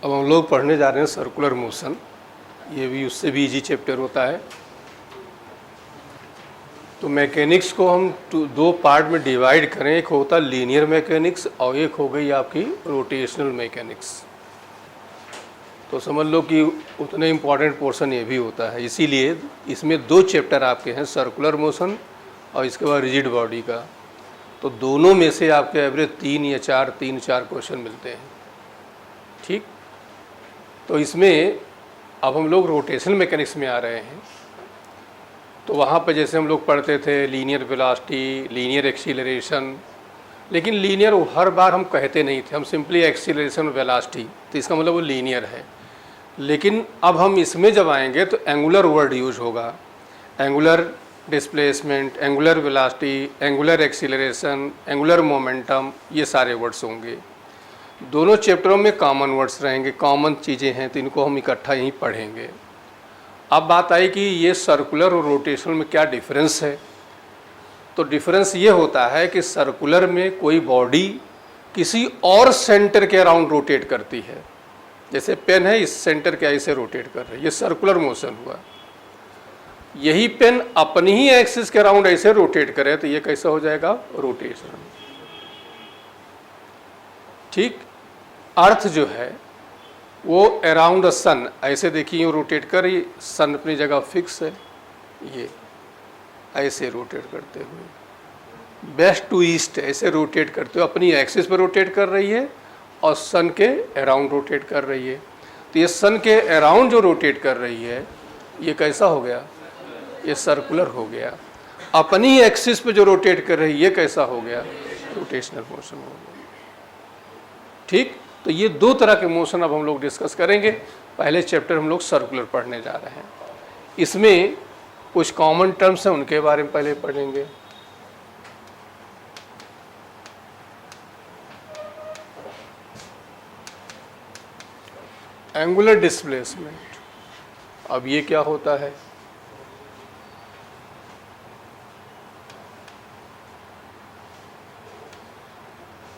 अब हम लोग पढ़ने जा रहे हैं सर्कुलर मोशन। ये भी उससे भी इजी चैप्टर होता है। तो मैकेनिक्स को हम दो पार्ट में डिवाइड करें, एक होता है लीनियर मैकेनिक्स और एक हो गई आपकी रोटेशनल मैकेनिक्स। तो समझ लो कि उतने इम्पॉर्टेंट पोर्शन ये भी होता है, इसीलिए इसमें दो चैप्टर आपके हैं, सर्कुलर मोशन और इसके बाद रिजिड बॉडी का। तो दोनों में से आपके एवरेज 3-4 क्वेश्चन मिलते हैं। ठीक, तो इसमें अब हम लोग रोटेशनल मैकेनिक्स में आ रहे हैं। तो वहाँ पर जैसे हम लोग पढ़ते थे लीनियर वेलोसिटी, लीनियर एक्सीलरेशन, लेकिन लीनियर हर बार हम कहते नहीं थे, हम सिंपली एक्सीलरेशन वेलोसिटी, तो इसका मतलब वो लीनियर है। लेकिन अब हम इसमें जब आएंगे तो एंगुलर वर्ड यूज होगा, angular displacement, angular velocity, angular acceleration, angular momentum, ये सारे वर्ड्स होंगे। दोनों चैप्टरों में कॉमन वर्ड्स रहेंगे, कॉमन चीज़ें हैं, तो इनको हम इकट्ठा यहीं पढ़ेंगे। अब बात आई कि ये सर्कुलर और रोटेशनल में क्या डिफरेंस है। तो डिफरेंस ये होता है कि सर्कुलर में कोई बॉडी किसी और सेंटर के अराउंड रोटेट करती है, जैसे पेन है इस सेंटर के ऐसे रोटेट कर रही है, ये सर्कुलर मोशन हुआ। यही पेन अपनी ही एक्सिस के अराउंड ऐसे रोटेट करे तो ये कैसा हो जाएगा, रोटेशन। ठीक, अर्थ जो है वो अराउंड द सन ऐसे देखिए रोटेट कर रही, सन अपनी जगह फिक्स है, ये ऐसे रोटेट करते हुए वेस्ट टू ईस्ट ऐसे रोटेट करते हुए अपनी एक्सिस पर रोटेट कर रही है और सन के अराउंड रोटेट कर रही है। तो ये सन के अराउंड जो रोटेट कर रही है ये कैसा हो गया, ये सर्कुलर हो गया। अपनी ही एक्सिस पे जो रोटेट कर रही है ये कैसा हो गया, रोटेशनल मोशन हो गया। ठीक, तो ये दो तरह के मोशन अब हम लोग डिस्कस करेंगे। पहले चैप्टर हम लोग सर्कुलर पढ़ने जा रहे हैं, इसमें कुछ कॉमन टर्म्स हैं उनके बारे में पहले पढ़ेंगे। एंगुलर डिस्प्लेसमेंट, अब ये क्या होता है,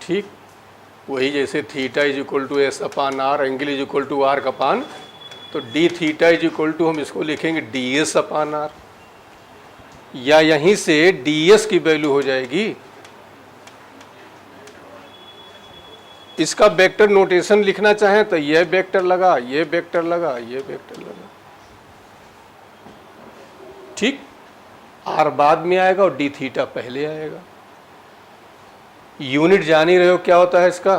ठीक, वही जैसे theta is equal to S upon R, angle is equal to R upon, तो D theta is equal to हम इसको लिखेंगे डी एस अपान आर, या यहीं से डी एस की वैल्यू हो जाएगी, इसका वेक्टर नोटेशन लिखना चाहें तो ये वेक्टर लगा, ये वेक्टर लगा, ये वेक्टर लगा। ठीक, आर बाद में आएगा और डी थीटा पहले आएगा। यूनिट जान ही रहे हो क्या होता है इसका,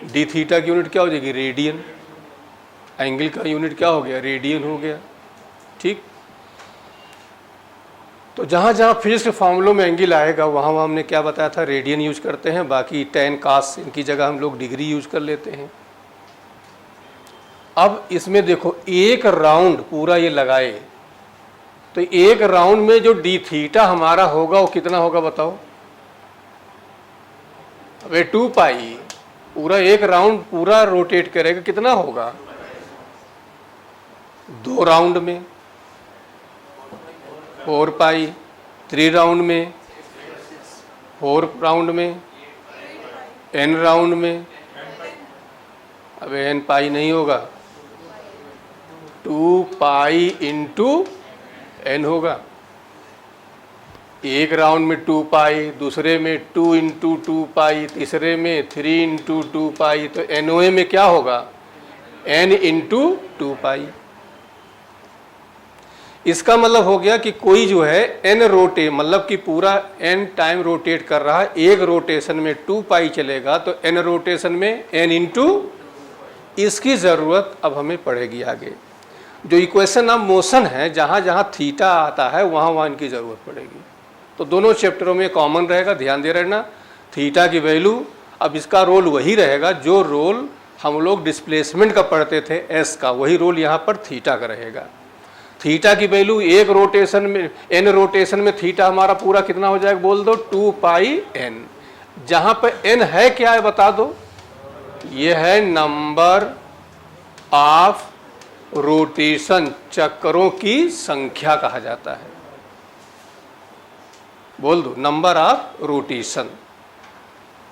डी थीटा की यूनिट क्या हो जाएगी, रेडियन। एंगल का यूनिट क्या हो गया, रेडियन हो गया। ठीक, तो जहाँ जहाँ फिजिक्स के फॉर्मूलों में एंगल आएगा वहाँ वहाँ हमने क्या बताया था, रेडियन यूज करते हैं, बाकी टेन कास इनकी जगह हम लोग डिग्री यूज कर लेते हैं। अब इसमें देखो एक राउंड पूरा ये लगाए तो एक राउंड में जो डी थीटा हमारा होगा वो कितना होगा बताओ, वे 2 पाई, पूरा एक राउंड पूरा रोटेट करेगा कितना होगा, 2 राउंड में 4 पाई, 3 राउंड में 4 राउंड में, n राउंड में, अब n पाई नहीं होगा, 2 पाई इंटू n होगा। एक राउंड में 2 पाई, दूसरे में 2 इंटू 2 पाई, तीसरे में 3 इंटू 2 पाई, तो NOA में क्या होगा, n इंटू 2 पाई। इसका मतलब हो गया कि कोई जो है n रोटेट, मतलब कि पूरा n टाइम रोटेट कर रहा है, एक रोटेशन में 2 पाई चलेगा तो n रोटेशन में n इंटू, इसकी ज़रूरत अब हमें पड़ेगी आगे। जो इक्वेशन ऑफ मोशन है जहाँ जहाँ थीटा आता है वहाँ वहाँ इनकी ज़रूरत पड़ेगी। तो दोनों चैप्टरों में कॉमन रहेगा, ध्यान दे रहना। थीटा की वैल्यू, अब इसका रोल वही रहेगा जो रोल हम लोग डिस्प्लेसमेंट का पढ़ते थे एस का, वही रोल यहाँ पर थीटा का रहेगा। थीटा की वैल्यू एक रोटेशन में, एन रोटेशन में थीटा हमारा पूरा कितना हो जाएगा बोल दो, 2 पाई एन। जहाँ पर एन है क्या है बता दो, ये है नंबर ऑफ रोटेशन, चक्करों की संख्या कहा जाता है। बोल दो नंबर ऑफ रोटेशन।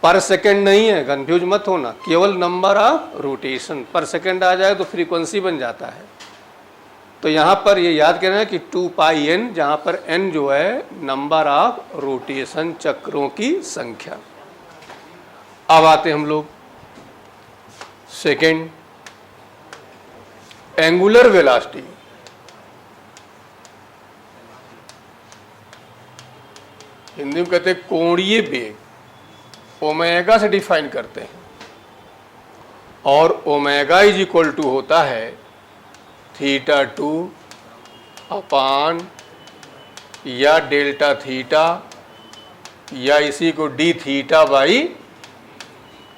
पर सेकंड नहीं है, कंफ्यूज मत होना, केवल नंबर ऑफ रोटेशन। पर सेकंड आ जाए तो फ्रीक्वेंसी बन जाता है। तो यहाँ पर ये याद करना है कि 2 पाई n, जहाँ पर n जो है नंबर ऑफ रोटेशन, चक्रों की संख्या। अब आते हम लोग सेकंड, एंगुलर वेलोसिटी। हिंदी में कहते हैं कोणीय वेग, ओमेगा से डिफाइन करते हैं। और ओमेगा इज इक्वल टू होता है θ2 अपान या डेल्टा थीटा या इसी को डी थीटा बाई,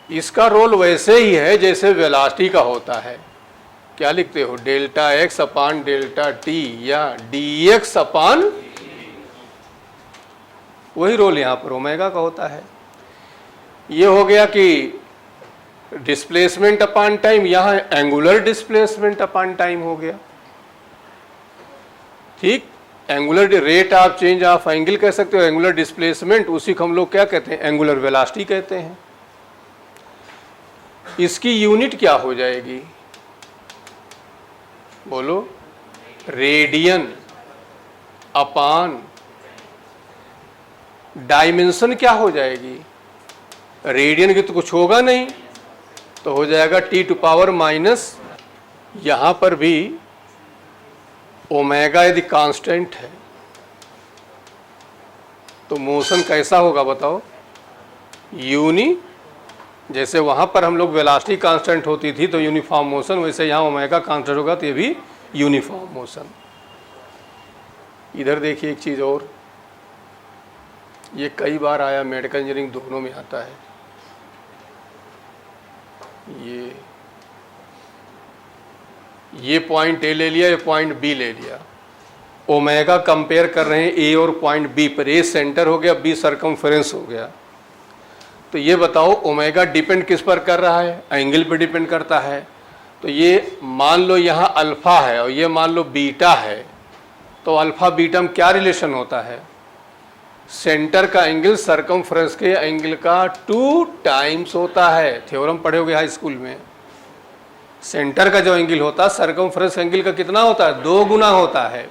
इसका रोल वैसे ही है जैसे वेलोसिटी का होता है। क्या लिखते हो, डेल्टा एक्स अपान डेल्टा टी या डी एक्स अपान, वही रोल यहाँ पर ओमेगा का होता है। ये हो गया कि डिस्प्लेसमेंट अपान टाइम, यहाँ एंगुलर डिस्प्लेसमेंट अपान टाइम हो गया। ठीक, angular rate of change of angle कह सकते हो, एंगुलर डिस्प्लेसमेंट उसी को हम लोग क्या कहते हैं, एंगुलर वेलोसिटी कहते हैं। इसकी यूनिट क्या हो जाएगी, बोलो, रेडियन अपान डायमेंशन क्या हो जाएगी, रेडियन की तो कुछ होगा नहीं, तो हो जाएगा T⁻⁻। यहाँ पर भी ओमेगा यदि कांस्टेंट है तो मोशन कैसा होगा बताओ, जैसे वहाँ पर हम लोग वेलोसिटी कांस्टेंट होती थी तो यूनिफॉर्म मोशन, वैसे यहाँ ओमेगा कांस्टेंट होगा तो ये भी यूनिफॉर्म मोशन। इधर देखिए एक चीज़ और, ये कई बार आया, मेडिकल इंजीनियरिंग दोनों में आता है। ये पॉइंट ए ले लिया, ये पॉइंट बी ले लिया, ओमेगा कंपेयर कर रहे हैं ए और पॉइंट बी पर। ए सेंटर हो गया, बी सरकमफेरेंस हो गया। तो ये बताओ ओमेगा डिपेंड किस पर कर रहा है, एंगल पर डिपेंड करता है। तो ये मान लो यहाँ अल्फा है और ये मान लो बीटा है, तो अल्फा बीटा में क्या रिलेशन होता है, सेंटर का एंगल सरकमफ्रेंस के एंगल का 2 टाइम्स होता है। थ्योरम पढ़े होगे हाई स्कूल में, सेंटर का जो एंगल होता है सरकमफ्रेंस एंगल का कितना होता है, 2 गुना होता है।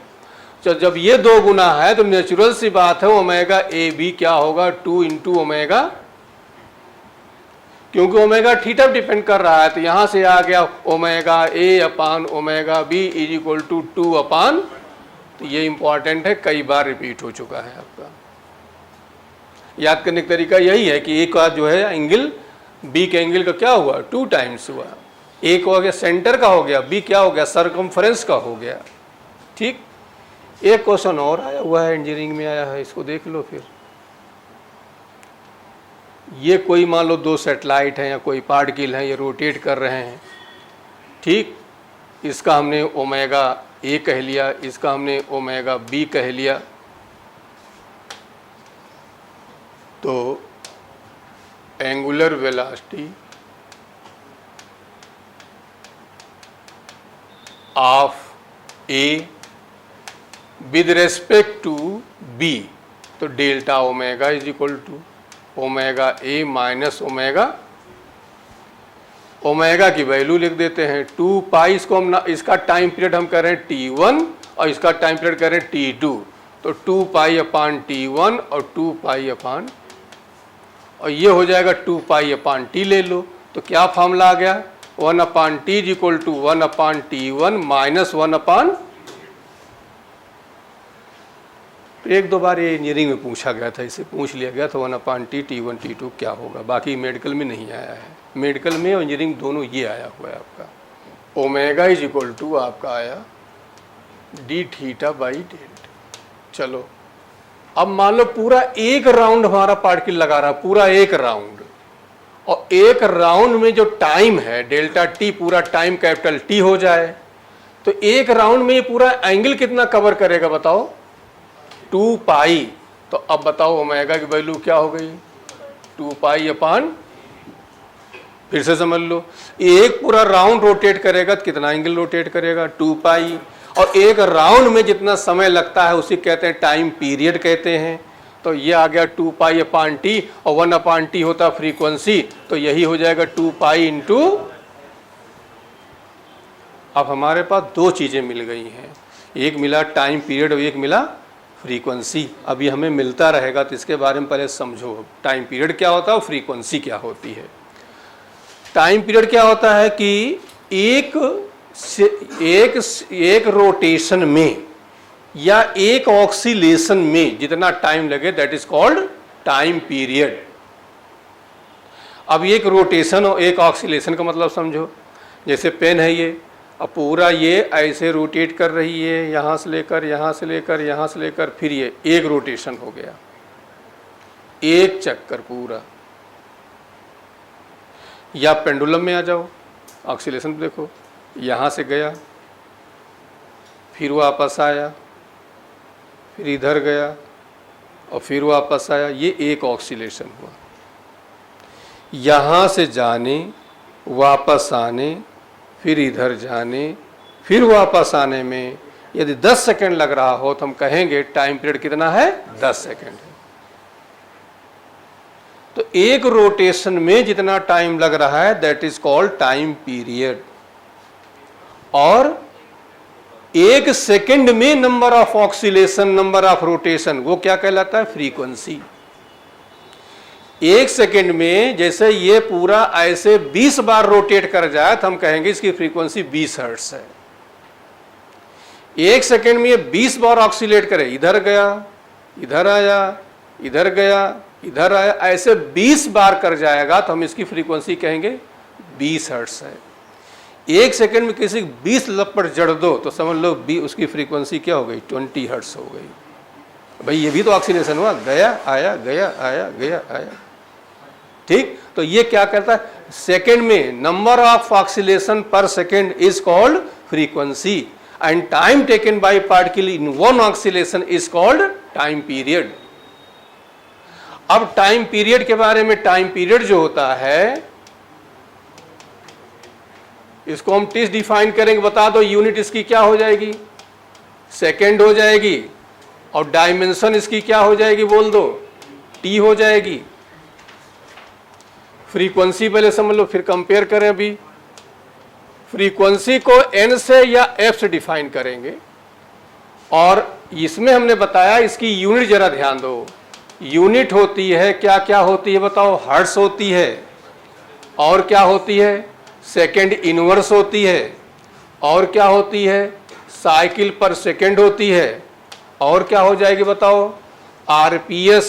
तो जब ये 2 गुना है तो नेचुरल सी बात है ओमेगा ए बी क्या होगा, 2 इंटू ओमेगा, क्योंकि ओमेगा थीटा डिपेंड कर रहा है। तो यहां से आ गया omega A upon omega B is equal to 2 upon, तो ये इंपॉर्टेंट है, कई बार रिपीट हो चुका है आपका। याद करने का तरीका यही है कि एक का जो है एंगल, बी के एंगल का क्या हुआ, 2 टाइम्स हुआ, एक हो गया सेंटर का हो गया, बी क्या हो गया, सरकमफ्रेंस का हो गया। ठीक, एक क्वेश्चन और आया हुआ है, इंजीनियरिंग में आया है, इसको देख लो फिर। ये कोई मान लो 2 सैटेलाइट हैं या कोई पार्टिकल हैं, ये रोटेट कर रहे हैं। ठीक, इसका हमने ओमेगा ए कह लिया, इसका हमने ओमेगा बी कह लिया। तो angular velocity of A with respect to B, तो delta omega is equal to omega A minus omega, omega की वैल्यू लिख देते हैं 2 पाई, इसको हम इसका टाइम पीरियड हम करें T1 और इसका टाइम पीरियड करें T2, तो 2 पाई अपान T1 और 2 पाई अपान, और ये हो जाएगा 2 पाई अपान टी ले लो, तो क्या फार्मूला आ गया, 1 upon T is equal to 1 upon T1 minus 1 upon. एक दो बार ये इंजीनियरिंग में पूछा गया था, इसे पूछ लिया गया था 1 अपान टी, T1 T2 क्या होगा, बाकी मेडिकल में नहीं आया है। मेडिकल में और इंजीनियरिंग दोनों ये आया हुआ है आपका। ओमेगा इज इक्वल टू आपका आया डी थीटा बाई डेल्टा। चलो अब मान लो पूरा एक राउंड हमारा पार्टिकल लगा रहा है, पूरा एक राउंड, और एक राउंड में जो टाइम है डेल्टा टी, पूरा टाइम कैपिटल टी हो जाए, तो एक राउंड में ये पूरा एंगल कितना कवर करेगा बताओ, 2 पाई। तो अब बताओ ओमेगा की वैल्यू क्या हो गई, 2 पाई अपान, फिर से समझ लो, एक पूरा राउंड रोटेट करेगा तो कितना एंगल रोटेट करेगा, 2 पाई, और एक राउंड में जितना समय लगता है उसे कहते हैं टाइम पीरियड कहते हैं। तो ये आ गया 2 पाई अपान टी, और 1 अपान टी होता फ्रीक्वेंसी, तो यही हो जाएगा 2 पाई इंटू। अब हमारे पास दो चीज़ें मिल गई हैं, एक मिला टाइम पीरियड और एक मिला फ्रीक्वेंसी। अब ये हमें मिलता रहेगा, तो इसके बारे में पहले समझो टाइम पीरियड क्या होता है और फ्रीक्वेंसी क्या होती है। टाइम पीरियड क्या होता है कि एक रोटेशन में या एक ऑक्सीलेशन में जितना टाइम लगे, that is called time period. अब एक रोटेशन और एक ऑक्सीलेशन का मतलब समझो, जैसे पेन है ये, अब पूरा ये ऐसे रोटेट कर रही है, यहाँ से लेकर यहाँ से लेकर यहाँ से लेकर, फिर ये एक रोटेशन हो गया, एक चक्कर पूरा। या पेंडुलम में आ जाओ, ऑक्सीलेशन देखो, यहाँ से गया, फिर वापस आया, फिर इधर गया और फिर वापस आया, ये एक ऑक्सीलेशन हुआ। यहाँ से जाने, वापस आने, फिर इधर जाने, फिर वापस आने में यदि 10 सेकंड लग रहा हो तो हम कहेंगे टाइम पीरियड कितना है, 10 सेकंड है। तो एक रोटेशन में जितना टाइम लग रहा है that is called time period. और एक सेकंड में number of oscillation, number of rotation, वो क्या कहलाता है, फ्रीक्वेंसी। एक सेकंड में जैसे ये पूरा ऐसे 20 बार रोटेट कर जाए तो हम कहेंगे इसकी फ्रीक्वेंसी 20 हर्ट्ज है। एक सेकंड में ये 20 बार ऑक्सीलेट करे, इधर गया, इधर आया, इधर गया, इधर आया, ऐसे 20 बार कर जाएगा तो हम इसकी फ्रीक्वेंसी कहेंगे 20 हर्ट्ज है। एक सेकंड में किसी 20 लपट जड़ दो तो समझ लो उसकी फ्रीक्वेंसी क्या हो गई, 20 हर्ट्ज हो गई। भाई ये भी तो ऑक्सीलेशन हुआ, गया आया, गया आया, गया आया, ठीक। तो ये क्या करता है, सेकंड में नंबर ऑफ ऑक्सीलेशन पर second is called frequency and time taken by particle in one oscillation is called time period. अब टाइम पीरियड के बारे में, टाइम पीरियड जो होता है इसको हम टी डिफाइन करेंगे, बता दो यूनिट इसकी क्या हो जाएगी, सेकंड हो जाएगी, और डायमेंशन इसकी क्या हो जाएगी, बोल दो, टी हो जाएगी। फ्रीक्वेंसी पहले समझ लो, फिर कंपेयर करें। अभी फ्रीक्वेंसी को एन से या एफ से डिफाइन करेंगे, और इसमें हमने बताया इसकी यूनिट जरा ध्यान दो। यूनिट होती है, क्या क्या होती है बताओ, हर्ट्ज होती है, और क्या होती है, सेकेंड इनवर्स होती है, और क्या होती है, साइकिल पर सेकेंड होती है, और क्या हो जाएगी बताओ, आरपीएस।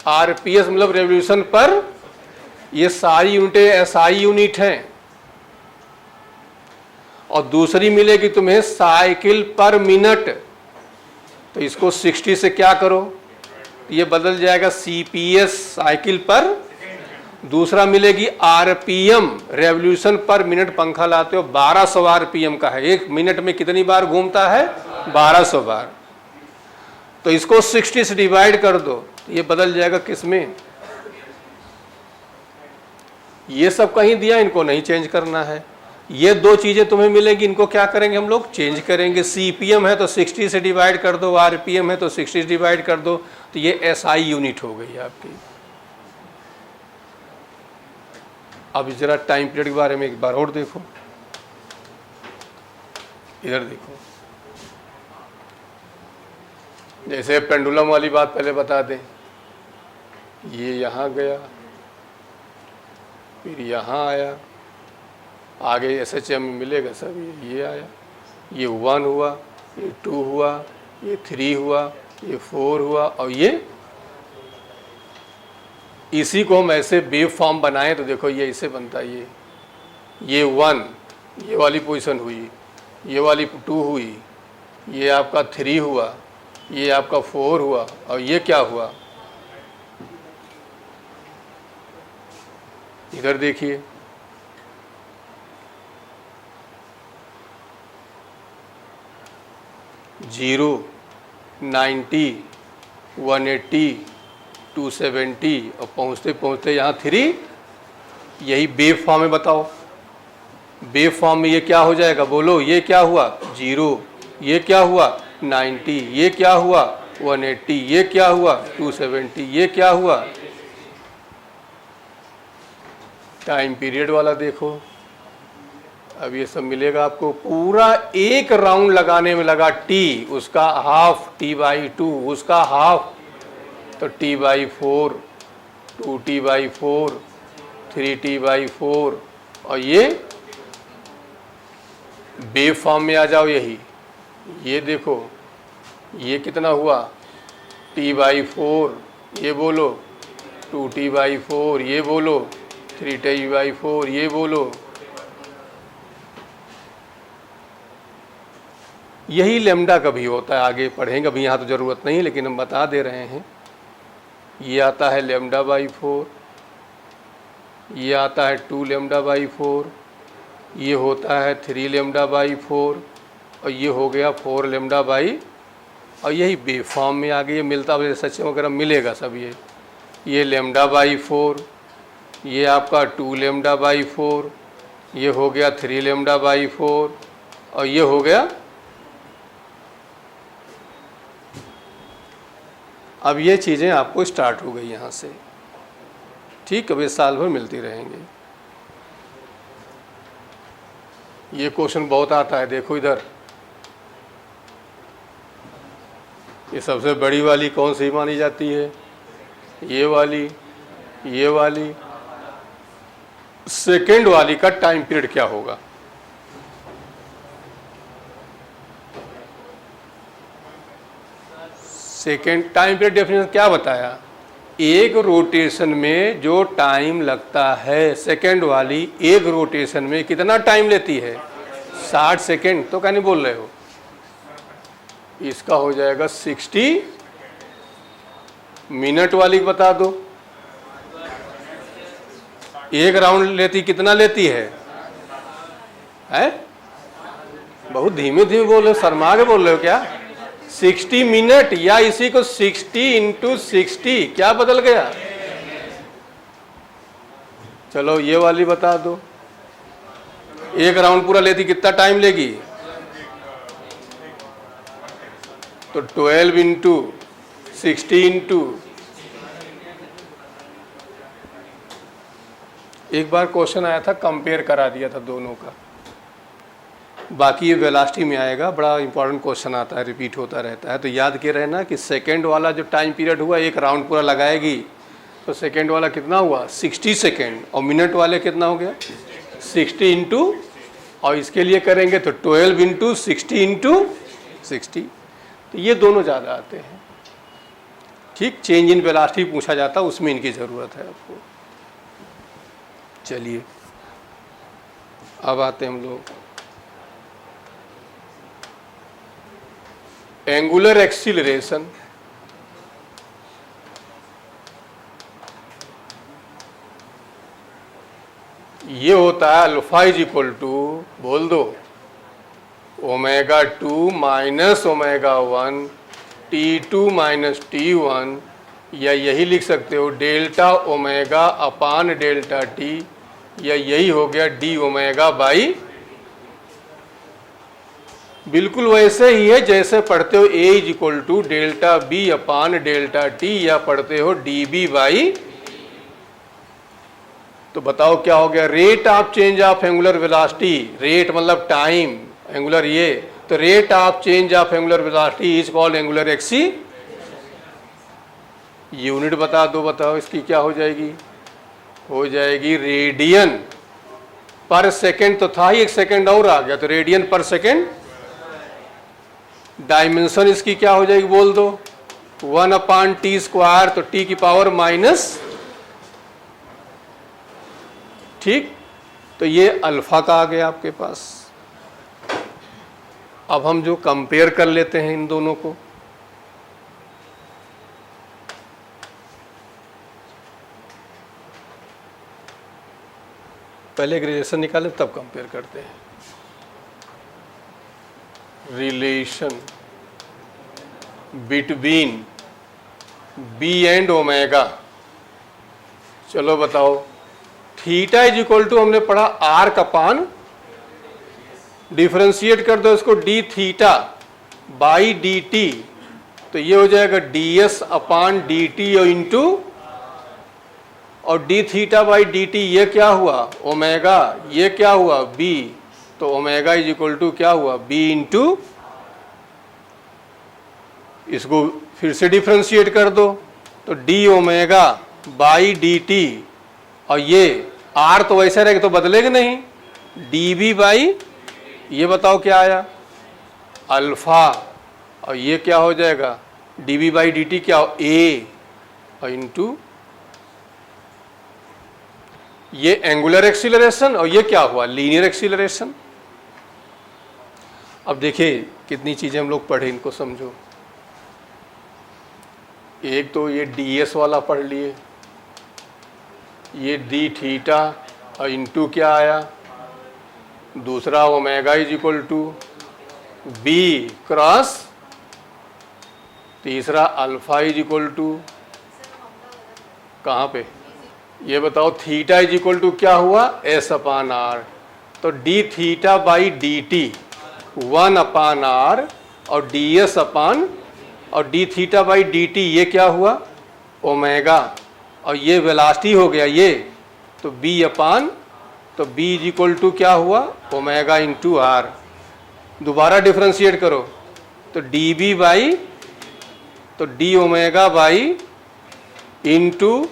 आरपीएस मतलब रेवोल्यूशन पर, ये सारी यूनिटें एसआई यूनिट हैं। और दूसरी मिलेगी तुम्हें साइकिल पर मिनट, तो इसको 60 से क्या करो, ये बदल जाएगा सीपीएस, साइकिल पर। दूसरा मिलेगी आरपीएम, रेवोल्यूशन पर मिनट। पंखा लाते हो 1200 आरपीएम का है, एक मिनट में कितनी बार घूमता है, 1200 बार। तो इसको 60 से डिवाइड कर दो, ये बदल जाएगा किसमें, ये सब कहीं दिया, इनको नहीं चेंज करना है। ये दो चीजें तुम्हें मिलेगी, इनको क्या करेंगे हम लोग, चेंज करेंगे। सीपीएम है तो 60 से डिवाइड कर दो, आरपीएम है तो 60 से डिवाइड कर दो, तो ये एसआई यूनिट हो गई आपकी। अब जरा टाइम पीरियड के बारे में एक बार और देखो, इधर देखो, जैसे पेंडुलम वाली बात पहले बता दें, ये यहाँ गया, फिर यहाँ आया, आगे एसएचएम में मिलेगा सब, ये आया, ये 1 हुआ, ये 2 हुआ, ये 3 हुआ, ये 4 हुआ, और ये, इसी को हम ऐसे वेव फॉर्म बनाएं तो देखो ये ऐसे बनता है। ये 1, ये वाली पोजीशन हुई, ये वाली 2 हुई, ये आपका 3 हुआ, ये आपका 4 हुआ, और ये क्या हुआ, इधर देखिए, जीरो, 90, 180, 270, और पहुँचते पहुँचते यहाँ 3, यही वेव फॉर्म में। बताओ वेव फॉर्म में ये क्या हो जाएगा, बोलो, ये क्या हुआ, 0, ये क्या हुआ, 90, ये क्या हुआ, 180, ये क्या हुआ 270, ये क्या हुआ टाइम पीरियड वाला। देखो अब ये सब मिलेगा आपको, पूरा एक राउंड लगाने में लगा टी, उसका हाफ t/2, उसका हाफ तो t/4, 2t/4, 3t/4, और ये वेव फॉर्म में आ जाओ। यही ये देखो ये कितना हुआ t/4, ये बोलो 2t/4, ये बोलो 3t/4, ये बोलो। यही लेमडा का भी होता है, आगे पढ़ेंगे, अभी यहाँ तो ज़रूरत नहीं, लेकिन हम बता दे रहे हैं। ये आता है λ/4, ये आता है 2 λ/4, ये होता है 3 λ/4, और ये हो गया 4 λ/, और यही वेव फॉर्म में आगे ये मिलता है, सच वगैरह मिलेगा सब। ये λ/4, ये आपका 2 λ/4, ये हो गया 3 λ/4, और ये हो गया। अब ये चीज़ें आपको स्टार्ट हो गई यहाँ से, ठीक, अब ये साल भर मिलती रहेंगी। ये क्वेश्चन बहुत आता है, देखो इधर, ये सबसे बड़ी वाली कौन सी मानी जाती है, ये वाली, ये वाली। सेकेंड वाली का टाइम पीरियड क्या होगा, सेकेंड टाइम पीरियड डेफिनेशन क्या बताया, एक रोटेशन में जो टाइम लगता है, सेकेंड वाली एक रोटेशन में कितना टाइम लेती है 60 सेकेंड। तो क्या नहीं बोल रहे हो, इसका हो जाएगा 60 मिनट वाली बता दो। एक राउंड लेती कितना लेती है? बहुत धीमे धीमे बोल रहे हो, शर्मा के बोल रहे हो क्या? 60 मिनट, या इसी को 60 × 60 क्या बदल गया? चलो ये वाली बता दो, एक राउंड पूरा लेती कितना टाइम लेगी? तो 12 × 60 × एक बार क्वेश्चन आया था, कंपेयर करा दिया था दोनों का, बाकी ये वेलोसिटी में आएगा, बड़ा इंपॉर्टेंट क्वेश्चन आता है, रिपीट होता रहता है। तो याद के रहना कि सेकंड वाला जो टाइम पीरियड हुआ, एक राउंड पूरा लगाएगी, तो सेकंड वाला कितना हुआ 60 सेकंड, और मिनट वाले कितना हो गया 60 × और इसके लिए करेंगे तो 12 × 60 × 60। तो ये दोनों ज़्यादा आते हैं, ठीक। चेंज इन वेलोसिटी पूछा जाता है, उसमें इनकी ज़रूरत है आपको। चलिए अब आते हैं हम लोग एंगुलर एक्सीलरेशन। ये होता है अल्फा इज इक्वल टू, बोल दो, ω2 माइनस ω1 T2 माइनस T1, या यही लिख सकते हो डेल्टा ओमेगा अपान डेल्टा टी, या यही हो गया dω/, बिल्कुल वैसे ही है जैसे पढ़ते हो A is equal to delta B upon delta T, या पढ़ते हो dB/। तो बताओ क्या हो गया, rate of change of angular velocity, rate मतलब टाइम, एंगुलर ये, तो rate of change of angular velocity is called angular एक्सी। यूनिट बता दो, बताओ इसकी क्या हो जाएगी, हो जाएगी रेडियन पर सेकेंड, तो था ही, एक सेकेंड और आ गया, तो रेडियन पर सेकेंड। डायमेंशन इसकी क्या हो जाएगी बोल दो, 1/t², तो t की पावर माइनस, ठीक। तो ये अल्फा का आ गया आपके पास। अब हम जो कंपेयर कर लेते हैं इन दोनों को, पहले रिलेशन निकाले तब कंपेयर करते हैं। Relation between B and omega, चलो बताओ, थीटा इज इक्वल टू हमने पढ़ा आर्क अपान, डिफरेंशिएट कर दो इसको d θ/dt, तो ये हो जाएगा ds अपान dt और इंटू, और d थीटा बाई dt ये क्या हुआ ओमेगा, ये क्या हुआ b, तो ओमेगा इज इक्वल टू क्या हुआ b इंटू, इसको फिर से डिफ्रेंशिएट कर दो तो d ओमेगा बाई dt, और ये r तो वैसे रहेगा तो बदलेगा नहीं, dv बाई, ये बताओ क्या आया अल्फा, और ये क्या हो जाएगा dv बाई dt क्या हो a, और इंटू ये एंगुलर एक्सीलरेशन, और ये क्या हुआ लीनियर एक्सीलरेशन। अब देखिए कितनी चीजें हम लोग पढ़े, इनको समझो। एक तो ये ds वाला पढ़ लिए, ये d थीटा और इंटू क्या आया, दूसरा omega is equal to b cross, तीसरा अल्फा इज इक्वल टू कहाँ पे, ये बताओ थीटा इज इक्वल टू क्या हुआ s अपान आर, तो d theta by D T 1 upon R, और ds अपान, और d theta by D T ये क्या हुआ ओमेगा, और ये वेलोसिटी हो गया ये, तो b अपान, तो b इज इक्वल टू क्या हुआ ओमेगा इंटू आर। दोबारा डिफ्रेंशिएट करो तो db बाई, तो d ओमेगा बाई इंटू,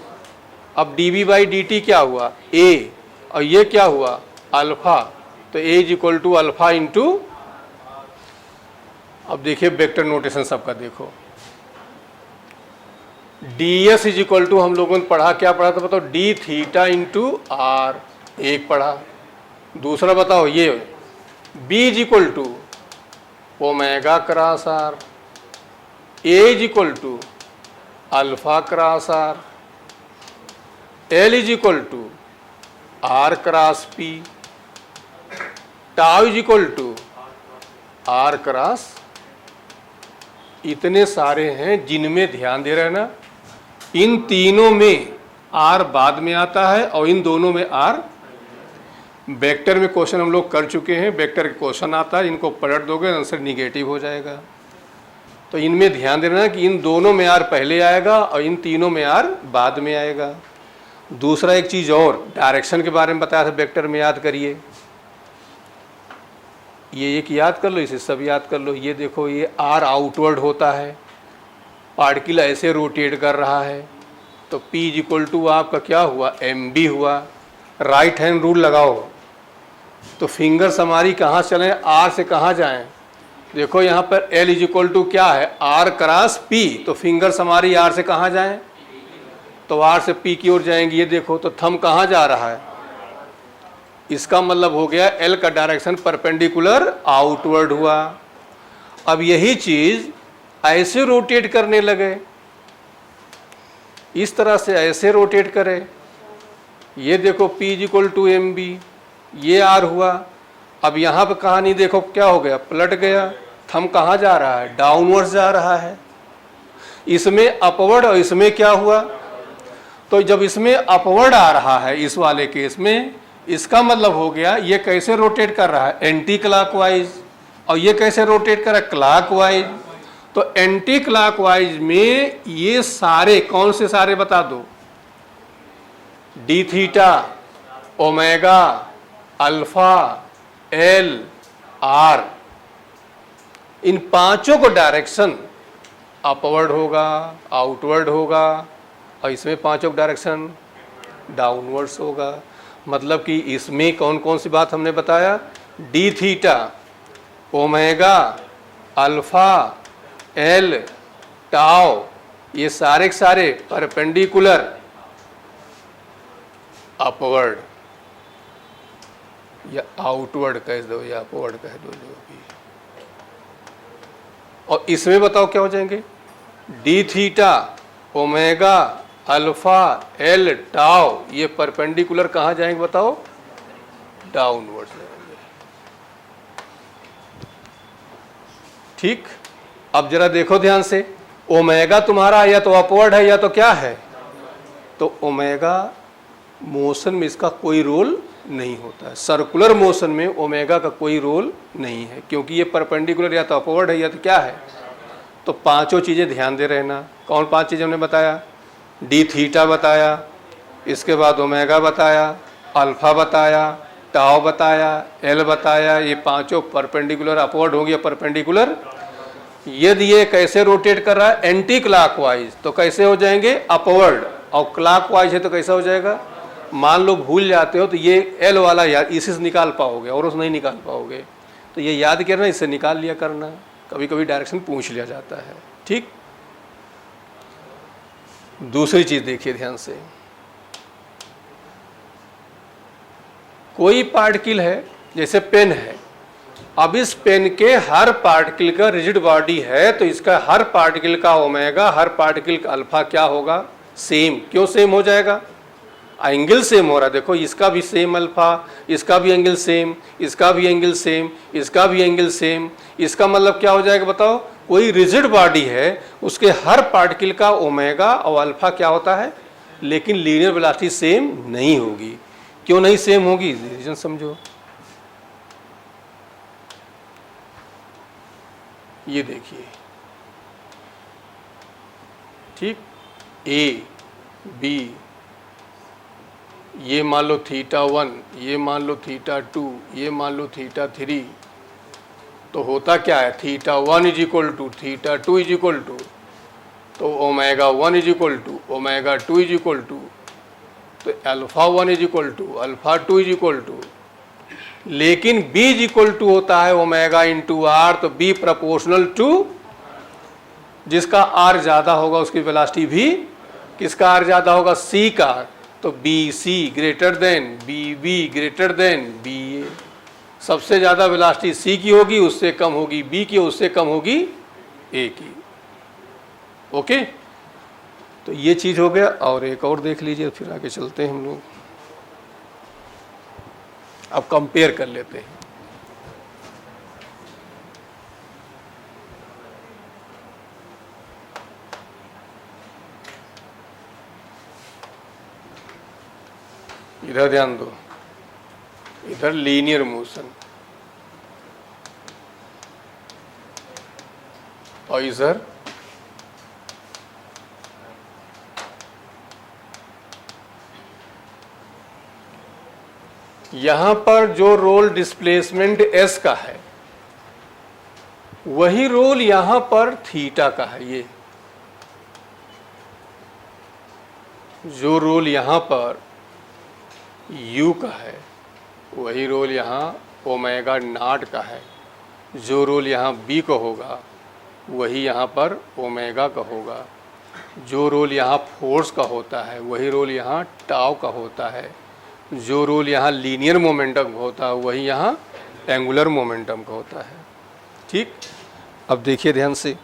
अब dv बाई dt क्या हुआ a, और ये क्या हुआ अल्फा, तो a is equal to alpha into, अब देखिए वेक्टर नोटेशन सबका देखो, ds इज इक्वल टू हम लोगों ने पढ़ा, क्या पढ़ा था बताओ, d थीटा इंटू आर, एक पढ़ा। दूसरा बताओ ये b is equal to omega cross R, a is equal to alpha cross R, L is equal to R cross P, tau is equal to R cross, इतने सारे हैं जिनमें ध्यान दे रहे हैं ना, इन तीनों में आर बाद में आता है और इन दोनों में आर, वेक्टर में क्वेश्चन हम लोग कर चुके हैं, वेक्टर का क्वेश्चन आता है, इनको पलट दोगे आंसर निगेटिव हो जाएगा। तो इनमें ध्यान देना कि इन दोनों में आर पहले आएगा और इन तीनों में आर बाद में आएगा। दूसरा एक चीज़ और डायरेक्शन के बारे में बताया था वेक्टर में, याद करिए, ये एक याद कर लो, इसे सब याद कर लो। ये देखो ये आर आउटवर्ड होता है, पार्टिकल ऐसे रोटेट कर रहा है, तो P इज इक्वल टू आपका क्या हुआ mb हुआ। राइट हैंड रूल लगाओ तो फिंगर्स हमारी कहाँ चलें, R से कहाँ जाएं, देखो यहाँ पर L इज इक्वल टू क्या है R क्रॉस P, तो फिंगर्स हमारी R से कहाँ जाएं, तो R से P की ओर जाएंगी। ये देखो तो थंब कहाँ जा रहा है, इसका मतलब हो गया L का डायरेक्शन परपेंडिकुलर आउटवर्ड हुआ। अब यही चीज़ ऐसे रोटेट करने लगे, इस तरह से ऐसे रोटेट करे, ये देखो P is equal to M B, ये R हुआ। अब यहाँ पर कहानी देखो क्या हो गया, पलट गया, थंब कहाँ जा रहा है, डाउनवर्ड्स जा रहा है। इसमें अपवर्ड और इसमें क्या हुआ, तो जब इसमें अपवर्ड आ रहा है इस वाले केस में, इसका मतलब हो गया ये कैसे रोटेट कर रहा है एंटी क्लॉकवाइज, और ये कैसे रोटेट कर रहा है क्लॉकवाइज। तो एंटी क्लॉकवाइज में ये सारे कौन से सारे बता दो, D theta, omega, alpha, L, R, इन पांचों को डायरेक्शन अपवर्ड होगा, आउटवर्ड होगा, और इसमें पांचों डायरेक्शन डाउनवर्ड्स होगा। मतलब कि इसमें कौन कौन सी बात हमने बताया, D theta, omega, alpha, L, tau, ये सारे के सारे परपेंडिकुलर अपवर्ड या आउटवर्ड कह दो या अपवर्ड कह दो जो भी। और इसमें बताओ क्या हो जाएंगे, D theta, omega, alpha, L, tau, ये परपेंडिकुलर कहाँ जाएंगे बताओ, डाउनवर्ड जाएंगे। ठीक, अब जरा देखो ध्यान से, ओमेगा तुम्हारा या तो अपवर्ड है या तो क्या है, तो ओमेगा मोशन में इसका कोई रोल नहीं होता है, सर्कुलर मोशन में ओमेगा का कोई रोल नहीं है, क्योंकि ये परपेंडिकुलर या तो अपवर्ड है या तो क्या है तो पांचों चीज़ें ध्यान दे रहना। कौन पांच चीज़ें हमने बताया? डी थीटा बताया, इसके बाद ओमेगा बताया, अल्फा बताया, टाउ बताया, एल बताया। ये पांचों परपेंडिकुलर अपवर्ड होंगे या परपेंडिकुलर। यदि ये कैसे रोटेट कर रहा है? एंटी क्लॉकवाइज, तो कैसे हो जाएंगे? अपवर्ड। और क्लॉकवाइज है तो कैसा हो जाएगा? मान लो भूल जाते हो तो ये एल वाला याद इसी से निकाल पाओगे और उससे नहीं निकाल पाओगे, तो ये याद करना, इससे निकाल लिया करना। कभी कभी डायरेक्शन पूछ लिया जाता है। ठीक। दूसरी चीज देखिए ध्यान से, कोई पार्टिकल है, जैसे पेन है, अब इस पेन के हर पार्टिकल का रिजिड बॉडी है, तो इसका हर पार्टिकल का ओमेगा, हर पार्टिकल का अल्फा क्या होगा? सेम। क्यों सेम हो जाएगा? एंगल सेम हो रहा है। देखो इसका भी सेम अल्फा, इसका भी एंगल सेम, इसका भी एंगल सेम, इसका भी एंगल सेम। इसका मतलब क्या हो जाएगा बताओ? कोई रिजिड बॉडी है, उसके हर पार्टिकल का ओमेगा और अल्फा क्या होता है, लेकिन लीनियर वेलोसिटी सेम नहीं होगी। क्यों नहीं सेम होगी? रीजन समझो। ये देखिए, ठीक, ए बी, ये मान लो θ1, ये मान लो θ2, ये मान लो θ3, तो होता क्या है? θ1 is equal to θ2 is equal to, तो ω1 is equal to ω2 is equal to, तो α1 is equal to α2 is equal to. लेकिन B इज इक्वल टू होता है ओमेगा इंटू आर, तो B प्रपोर्शनल टू, जिसका R ज़्यादा होगा उसकी वेलोसिटी भी किसका R ज़्यादा होगा? C का। तो BC greater than BB greater than BA। सबसे ज़्यादा वेलोसिटी C की होगी, उससे कम होगी B की, उससे कम होगी A की। ओके, तो ये चीज़ हो गया। और एक और देख लीजिए, फिर आगे चलते हैं हम लोग। अब कंपेयर कर लेते हैं। इधर ध्यान दो, इधर लीनियर मोशन और इधर यहां पर जो रोल डिस्प्लेसमेंट s का है, वही रोल यहां पर थीटा का है। ये जो रोल यहां पर u का है, वही रोल यहाँ ओमेगा नॉट का है। जो रोल यहाँ b का होगा, वही यहाँ पर ओमेगा का होगा। जो रोल यहाँ फोर्स का होता है, वही रोल यहाँ टाउ का होता है। जो रोल यहाँ लीनियर मोमेंटम होता है, वही यहाँ एंगुलर मोमेंटम का होता है। ठीक। अब देखिए ध्यान से,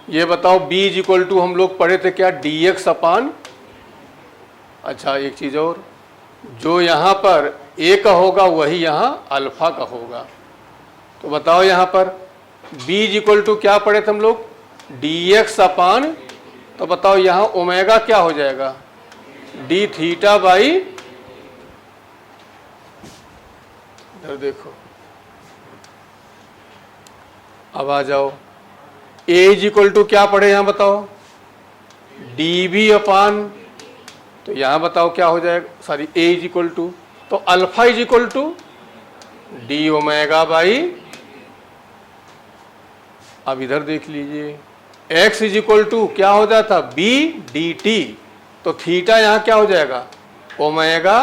ये बताओ b इज इक्वल टू हम लोग पढ़े थे क्या? dx अपान, अच्छा एक चीज़ और, जो यहाँ पर a का होगा वही यहाँ अल्फा का होगा। तो बताओ यहाँ पर b इज इक्वल टू क्या पढ़े थे हम लोग? dx अपान, तो बताओ यहाँ ओमेगा क्या हो जाएगा? d थीटा बाई, इधर देखो, अब आ जाओ, a इज इक्वल टू क्या पढ़े यहाँ बताओ? db अपान, तो यहाँ बताओ क्या हो जाएगा? Sorry, a is equal to, तो alpha is equal to D omega by, अब इधर देख लीजिए, x इज इक्वल टू क्या हो जाता? b डी टी, तो थीटा यहाँ क्या हो जाएगा? Omega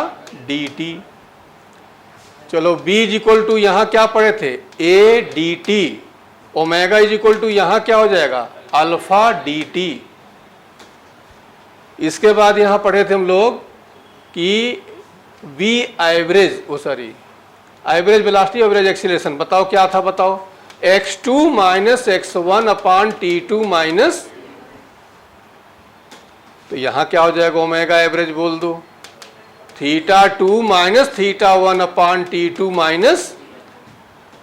d t. चलो b इज इक्वल टू यहाँ क्या पढ़े थे? a d t, omega is equal to यहाँ क्या हो जाएगा? Alpha d t. इसके बाद यहाँ पढ़े थे हम लोग कि v average, oh sorry, average velocity, average acceleration, बताओ क्या था? बताओ, x2 माइनस x1 अपान t2 माइनस, तो यहाँ क्या हो जाएगा? ओमेगा एवरेज बोल दो, θ2 माइनस θ1 अपान t2 माइनस,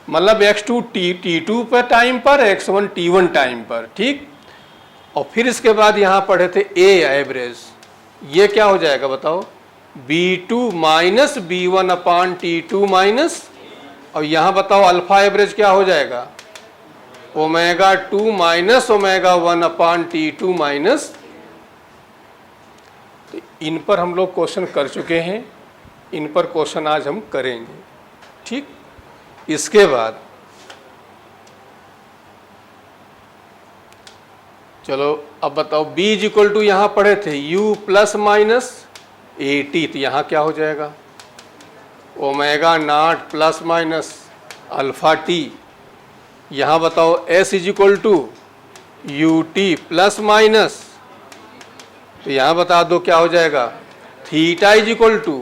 मतलब x2 t2 पर टाइम पर, x1 t1 टाइम पर। ठीक। और फिर इसके बाद यहाँ पढ़े थे a एवरेज, ये क्या हो जाएगा बताओ? b2 माइनस b1 अपान t2 माइनस, और यहाँ बताओ अल्फा एवरेज क्या हो जाएगा? ओमेगा 2 माइनस ओमेगा 1 अपान T2 माइनस। तो इन पर हम लोग क्वेश्चन कर चुके हैं, इन पर क्वेश्चन आज हम करेंगे। ठीक, इसके बाद चलो अब बताओ b इज इक्वल टू, यहाँ पढ़े थे u प्लस माइनस AT, तो यहाँ क्या हो जाएगा omega not plus minus alpha T. यहाँ बताओ s is equal to UT plus minus, तो यहाँ बता दो क्या हो जाएगा theta is equal to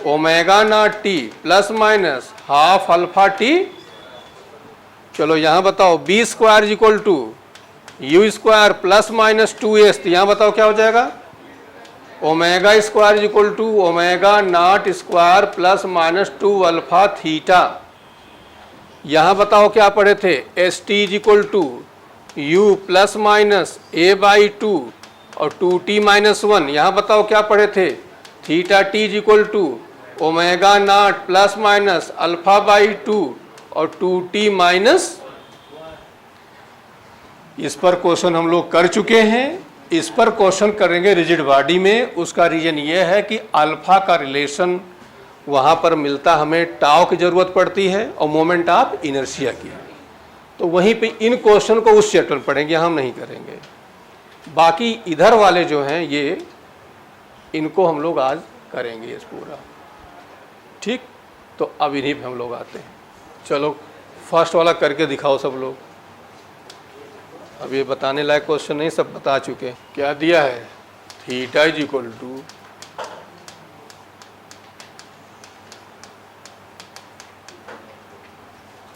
omega not T plus minus half alpha T. चलो यहाँ बताओ b square is equal to u square plus minus 2s, तो यहाँ बताओ क्या हो जाएगा omega square is equal to omega not square plus minus 2 alpha theta. यहाँ बताओ क्या पढ़े थे S T is equal to U plus minus A by 2 और 2t माइनस 1। यहाँ बताओ क्या पढ़े थे theta T is equal to omega not plus minus alpha by 2 और 2t माइनस। इस पर क्वेश्चन हम लोग कर चुके हैं, इस पर क्वेश्चन करेंगे रिजिड बॉडी में। उसका रीजन ये है कि अल्फा का रिलेशन वहाँ पर मिलता हमें टाउ की ज़रूरत पड़ती है और मोमेंट ऑफ इनर्शिया की, तो वहीं पे इन क्वेश्चन को उस चैप्टर पढ़ेंगे, हम नहीं करेंगे। बाकी इधर वाले जो हैं ये इनको हम लोग आज करेंगे इस पूरा। ठीक, तो अब इन्हीं पे हम लोग आते हैं। चलो फर्स्ट वाला करके दिखाओ सब लोग। अब ये बताने लायक क्वेश्चन नहीं, सब बता चुके। क्या दिया है थीटा इज इक्वल टू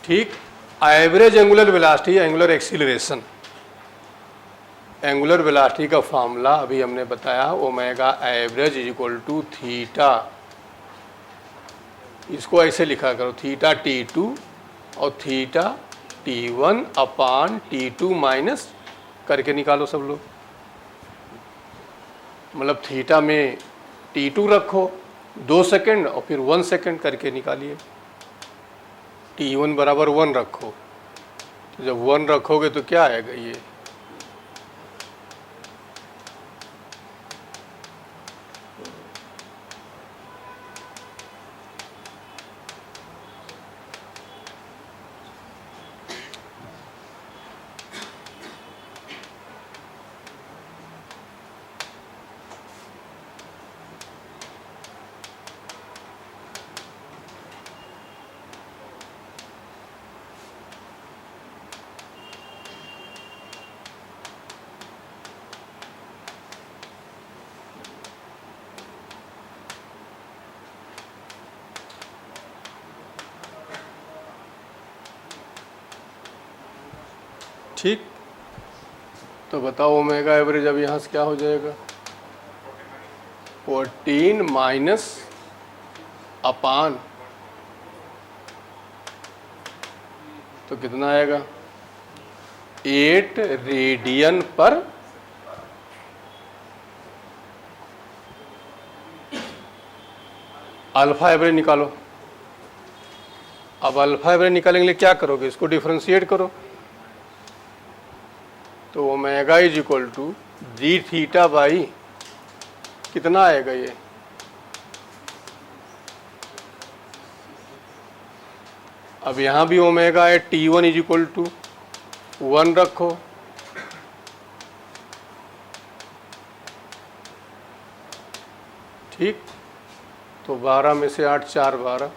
ठीक average angular velocity angular acceleration. Angular velocity का फॉर्मूला अभी हमने बताया omega average is equal to theta, इसको ऐसे लिखा करो थीटा T2 और थीटा T1 अपान T2 माइनस करके निकालो सब लोग। मतलब थीटा में T2 रखो 2 सेकंड और फिर 1 सेकंड करके निकालिए। T1 बराबर 1 रखो, तो जब 1 रखोगे तो क्या आएगा ये ठीक। तो बताओ ओमेगा एवरेज अब यहाँ से क्या हो जाएगा 14 माइनस अपान, तो कितना आएगा 8 रेडियन पर अल्फा एवरेज निकालो। अब अल्फा एवरेज निकालने के लिए क्या करोगे, इसको डिफरेंशिएट करो, तो omega is equal to G theta by कितना आएगा ये अब यहाँ भी ओमेगा है T1 इज इक्वल टू 1 रखो, ठीक। तो 12 में से 8 4 12,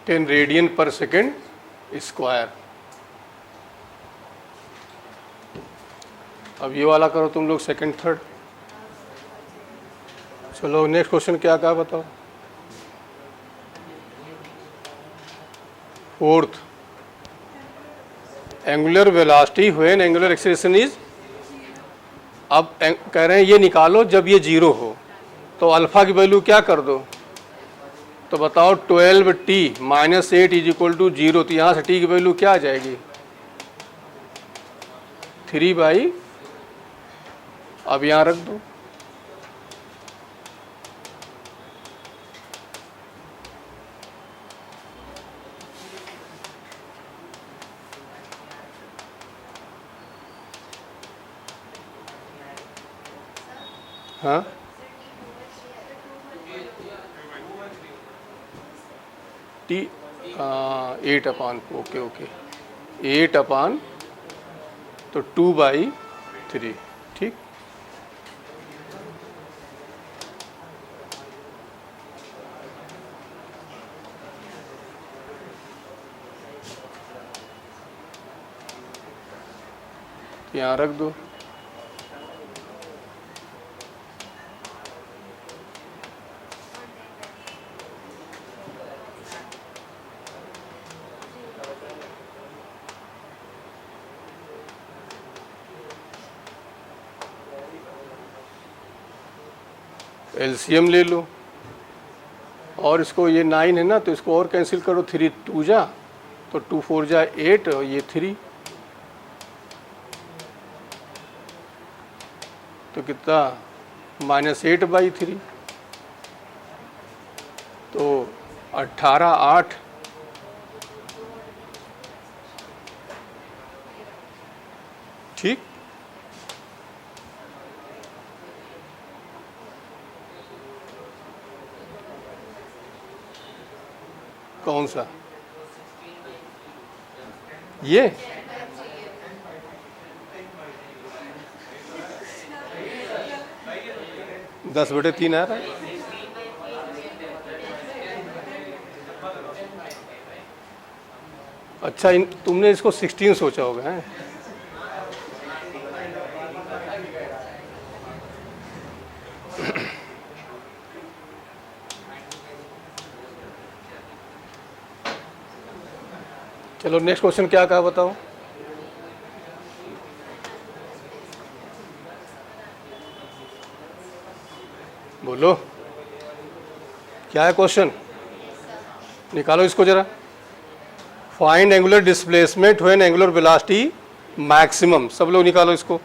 टेन रेडियन पर सेकेंड स्क्वायर। अब ये वाला करो तुम लोग सेकंड थर्ड। चलो नेक्स्ट क्वेश्चन क्या कहा बताओ। Fourth, angular velocity when angular acceleration is, अब कह रहे हैं ये निकालो जब ये जीरो हो, तो अल्फा की वैल्यू क्या कर दो, तो बताओ 12t minus 8 is equal to 0, तो यहाँ से t की वैल्यू क्या आ जाएगी 3/, अब यहाँ रख दो। हाँ टी 8/, ओके ओके 8/, तो 2/3, ठीक। यहाँ रख दो। एलसीएम ले लो, और इसको ये 9 है ना, तो इसको और कैंसिल करो, 3 2 जा, तो 2 4 जा 8, और ये 3, तो कितना -8/3, तो 18/8, ठीक। कौन सा ये, दस बटे तीन आ रहा है। अच्छा, तुमने इसको 16 सोचा होगा, हैं? चलो नेक्स्ट क्वेश्चन क्या कहा बताओ। बोलो क्या है क्वेश्चन, निकालो इसको जरा। Find angular displacement when angular velocity maximum, सब लोग निकालो इसको।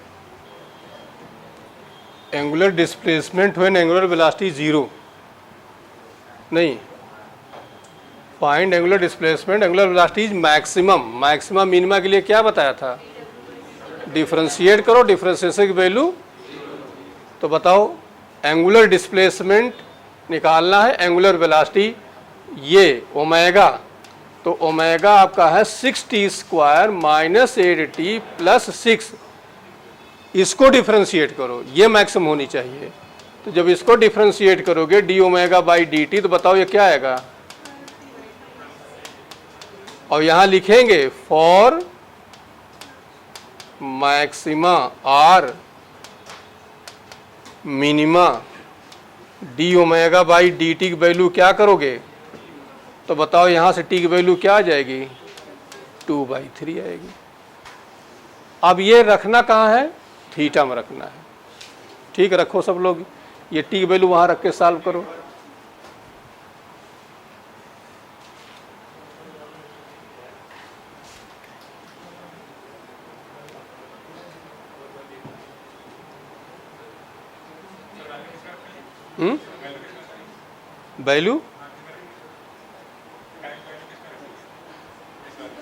Angular displacement when angular velocity 0, नहीं, find angular displacement angular velocity maximum, maximum minima के लिए क्या बताया था, डिफरेंशिएट करो, डिफरेंशिएशन की वैल्यू, तो बताओ एंगुलर डिस्प्लेसमेंट निकालना है, एंगुलर वेलोसिटी ये ओमेगा, तो ओमेगा आपका है 6t² माइनस 8t प्लस 6, इसको डिफरेंशिएट करो, ये मैक्सिमम होनी चाहिए। तो जब इसको डिफरेंशिएट करोगे d⍵/dt, तो बताओ ये क्या आएगा, और यहां लिखेंगे for maxima r minima d⍵/dt की वैल्यू क्या करोगे, तो बताओ यहां से t की वैल्यू क्या आ जाएगी 2/3 आएगी। अब ये रखना कहाँ है, थीटा में रखना है, ठीक, रखो सब लोग, ये t की वैल्यू वहां रख के सॉल्व करो। वैल्यू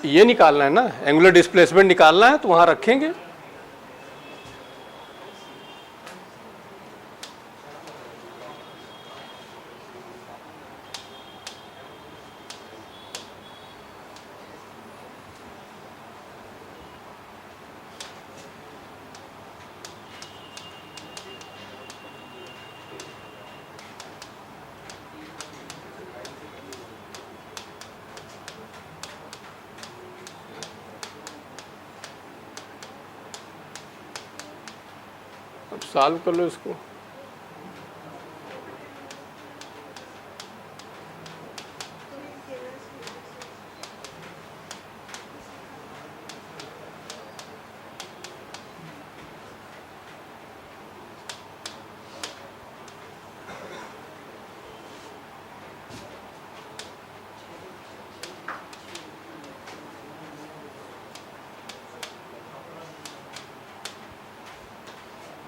ये निकालना है ना, एंगुलर डिस्प्लेसमेंट निकालना है, तो वहां रखेंगे। सॉल्व कर लो इसको।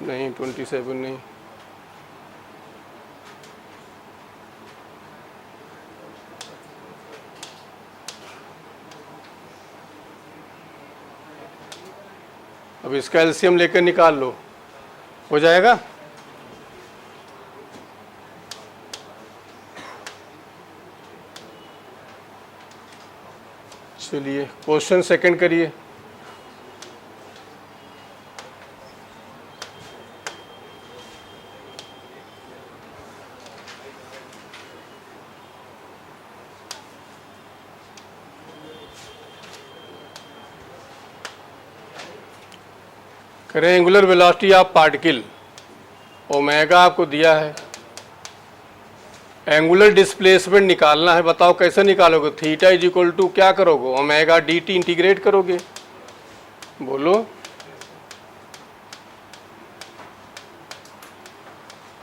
नहीं 27 नहीं, अब इसका एलसीएम लेकर निकाल लो, हो जाएगा। चलिए क्वेश्चन सेकंड करिए। करें angular velocity of particle omega आपको दिया है, एंगुलर डिस्प्लेसमेंट निकालना है। बताओ कैसे निकालोगे? थीटा इज इक्वल टू क्या करोगे? ओमेगा डी टी इंटीग्रेट करोगे, बोलो।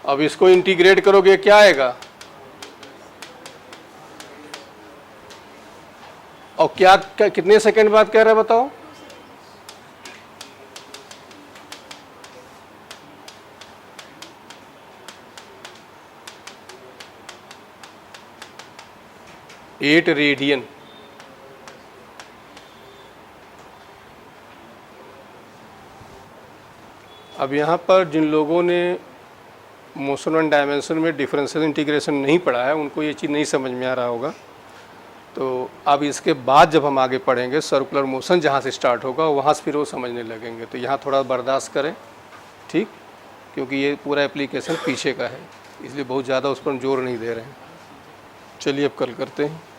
अब इसको इंटीग्रेट करोगे क्या आएगा? और क्या कितने सेकंड बाद कह रहा है बताओ? Eight radian. अब यहाँ पर जिन लोगों ने मोशन वन डायमेंशन में डिफरेंशियल इंटीग्रेशन नहीं पढ़ा है उनको ये चीज़ नहीं समझ में आ रहा होगा। तो अब इसके बाद जब हम आगे पढ़ेंगे सर्कुलर मोशन जहाँ से स्टार्ट होगा वहाँ से फिर वो समझने लगेंगे। तो यहाँ थोड़ा बर्दाश्त करें, ठीक, क्योंकि ये पूरा एप्लीकेशन पीछे का है, इसलिए बहुत ज़्यादा उस पर जोर नहीं दे रहे हैं। चलिए अब कल करते हैं।